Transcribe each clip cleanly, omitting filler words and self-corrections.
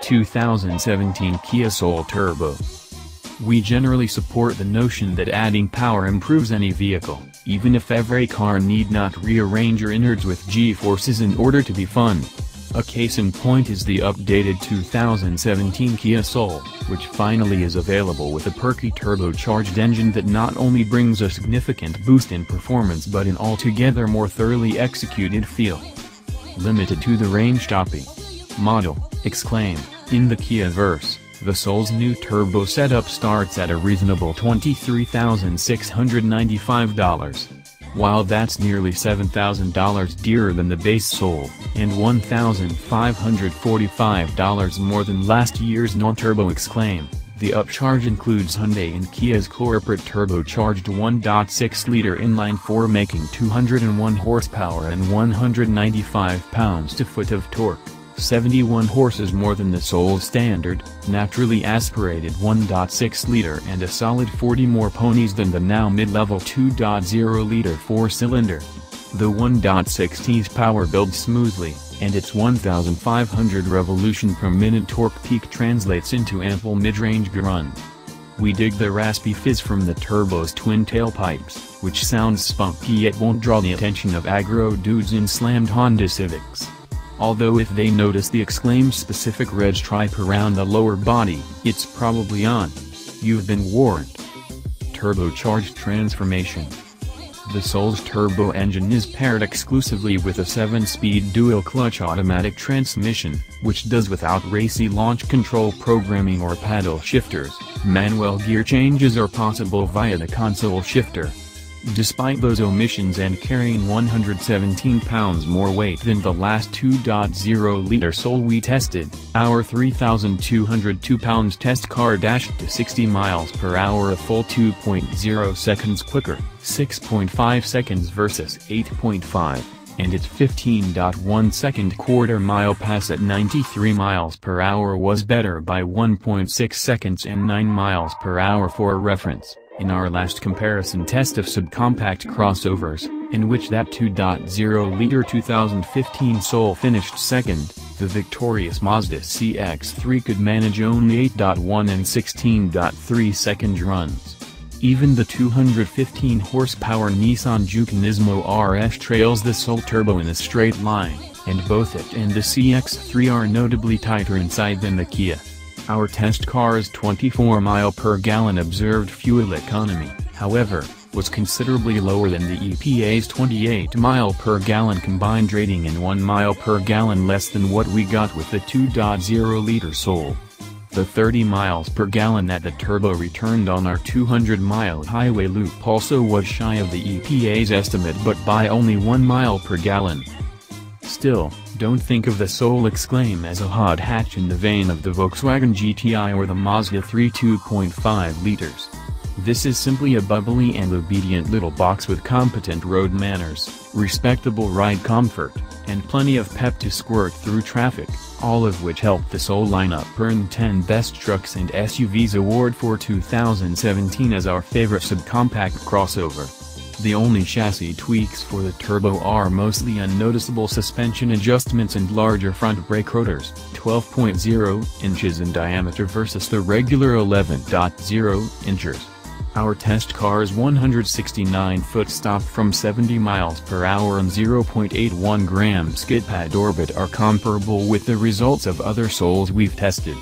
2017 Kia Soul Turbo. We generally support the notion that adding power improves any vehicle, even if every car need not rearrange your innards with G-forces in order to be fun. A case in point is the updated 2017 Kia Soul, which finally is available with a perky turbocharged engine that not only brings a significant boost in performance but an altogether more thoroughly executed feel. Limited to the range-topping model, exclaim, in the Kia Verse. The Soul's new turbo setup starts at a reasonable $23,695. While that's nearly $7,000 dearer than the base Soul, and $1,545 more than last year's non-turbo, exclaim, the upcharge includes Hyundai and Kia's corporate turbocharged 1.6-liter inline-4 making 201 horsepower and 195 pounds-to-foot of torque. 71 horses more than the Soul's standard, naturally aspirated 1.6-liter and a solid 40 more ponies than the now mid-level 2.0-liter 4-cylinder. The 1.6T's power builds smoothly, and its 1,500 revolution per minute torque peak translates into ample mid-range grunt. We dig the raspy fizz from the turbo's twin tailpipes, which sounds spunky yet won't draw the attention of aggro dudes in slammed Honda Civics. Although if they notice the Exclaim specific red stripe around the lower body, it's probably on. You've been warned. Turbocharged transformation. The Soul's turbo engine is paired exclusively with a 7-speed dual-clutch automatic transmission, which does without racy launch control programming or paddle shifters. Manual gear changes are possible via the console shifter. Despite those omissions and carrying 117 pounds more weight than the last 2.0-liter Soul we tested, our 3,202 pounds test car dashed to 60 miles per hour a full 2.0 seconds quicker, 6.5 seconds versus 8.5, and its 15.1 second quarter-mile pass at 93 miles per hour was better by 1.6 seconds and 9 miles per hour for reference. In our last comparison test of subcompact crossovers, in which that 2.0-liter 2015 Soul finished second, the victorious Mazda CX-3 could manage only 8.1 and 16.3 second runs. Even the 215 horsepower Nissan Juke NISMO RS trails the Soul Turbo in a straight line, and both it and the CX-3 are notably tighter inside than the Kia. Our test car's 24 mpg observed fuel economy, however, was considerably lower than the EPA's 28 mpg combined rating and 1 mpg less than what we got with the 2.0-liter Soul. The 30 mpg that the turbo returned on our 200-mile highway loop also was shy of the EPA's estimate but by only 1 mpg. Still, don't think of the Soul Exclaim as a hot hatch in the vein of the Volkswagen GTI or the Mazda 3 2.5 liters. This is simply a bubbly and obedient little box with competent road manners, respectable ride comfort, and plenty of pep to squirt through traffic, all of which helped the Soul lineup earn 10 Best Trucks and SUVs award for 2017 as our favorite subcompact crossover. The only chassis tweaks for the turbo are mostly unnoticeable suspension adjustments and larger front brake rotors, 12.0 inches in diameter versus the regular 11.0 inches. Our test car's 169-foot stop from 70 miles per hour and 0.81 gram skid pad orbit are comparable with the results of other Souls we've tested.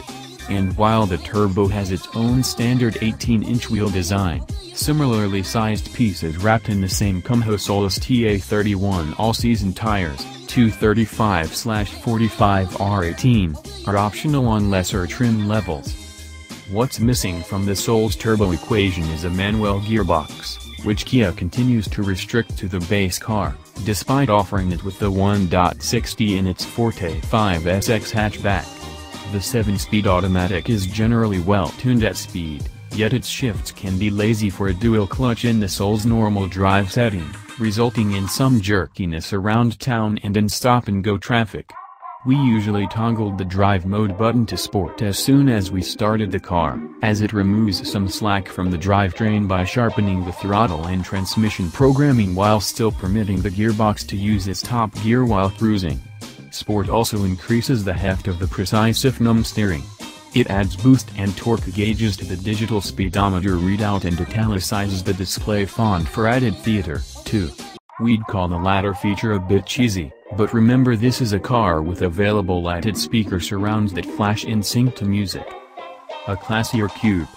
And while the turbo has its own standard 18-inch wheel design, similarly sized pieces wrapped in the same Kumho Solus TA31 all-season tires, 235/45 R18, are optional on lesser trim levels. What's missing from the Soul's turbo equation is a manual gearbox, which Kia continues to restrict to the base car, despite offering it with the 1.6T in its Forte 5SX hatchback. The 7-speed automatic is generally well-tuned at speed, yet its shifts can be lazy for a dual clutch in the Soul's normal drive setting, resulting in some jerkiness around town and in stop-and-go traffic. We usually toggled the drive mode button to sport as soon as we started the car, as it removes some slack from the drivetrain by sharpening the throttle and transmission programming while still permitting the gearbox to use its top gear while cruising. Sport also increases the heft of the precise-num steering. It adds boost and torque gauges to the digital speedometer readout and italicizes the display font for added theater, too. We'd call the latter feature a bit cheesy, but remember this is a car with available lighted speaker surrounds that flash in sync to music. A classier coupe.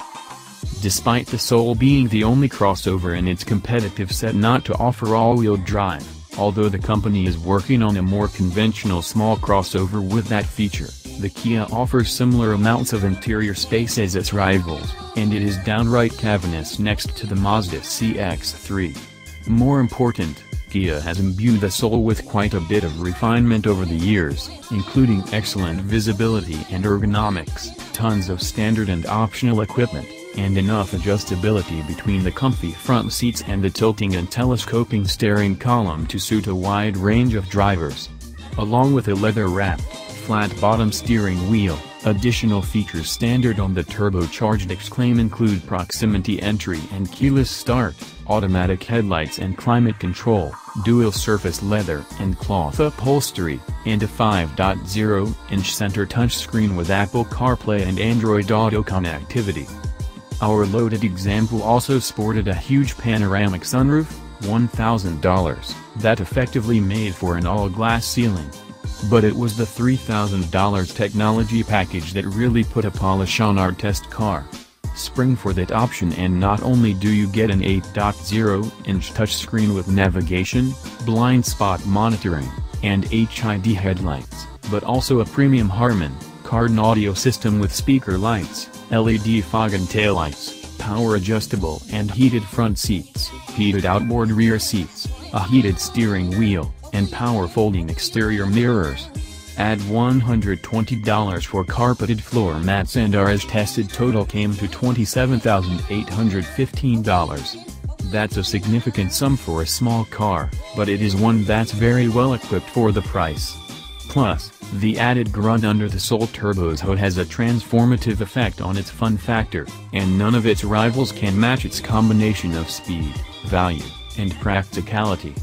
Despite the Soul being the only crossover in its competitive set not to offer all-wheel drive, although the company is working on a more conventional small crossover with that feature, the Kia offers similar amounts of interior space as its rivals, and it is downright cavernous next to the Mazda CX-3. More important, Kia has imbued the Soul with quite a bit of refinement over the years, including excellent visibility and ergonomics, tons of standard and optional equipment, and enough adjustability between the comfy front seats and the tilting and telescoping steering column to suit a wide range of drivers. Along with a leather-wrapped, flat-bottom steering wheel, additional features standard on the turbocharged Exclaim include proximity entry and keyless start, automatic headlights and climate control, dual-surface leather and cloth upholstery, and a 5.0-inch center touchscreen with Apple CarPlay and Android Auto connectivity. Our loaded example also sported a huge panoramic sunroof, $1,000, that effectively made for an all-glass ceiling. But it was the $3,000 technology package that really put a polish on our test car. Spring for that option, and not only do you get an 8.0-inch touchscreen with navigation, blind spot monitoring, and HID headlights, but also a premium Harman Kardon audio system with speaker lights, LED fog and taillights, power-adjustable and heated front seats, heated outboard rear seats, a heated steering wheel, and power-folding exterior mirrors. Add $120 for carpeted floor mats and our as-tested total came to $27,815. That's a significant sum for a small car, but it is one that's very well equipped for the price. Plus, the added grunt under the Soul Turbo's hood has a transformative effect on its fun factor, and none of its rivals can match its combination of speed, value, and practicality.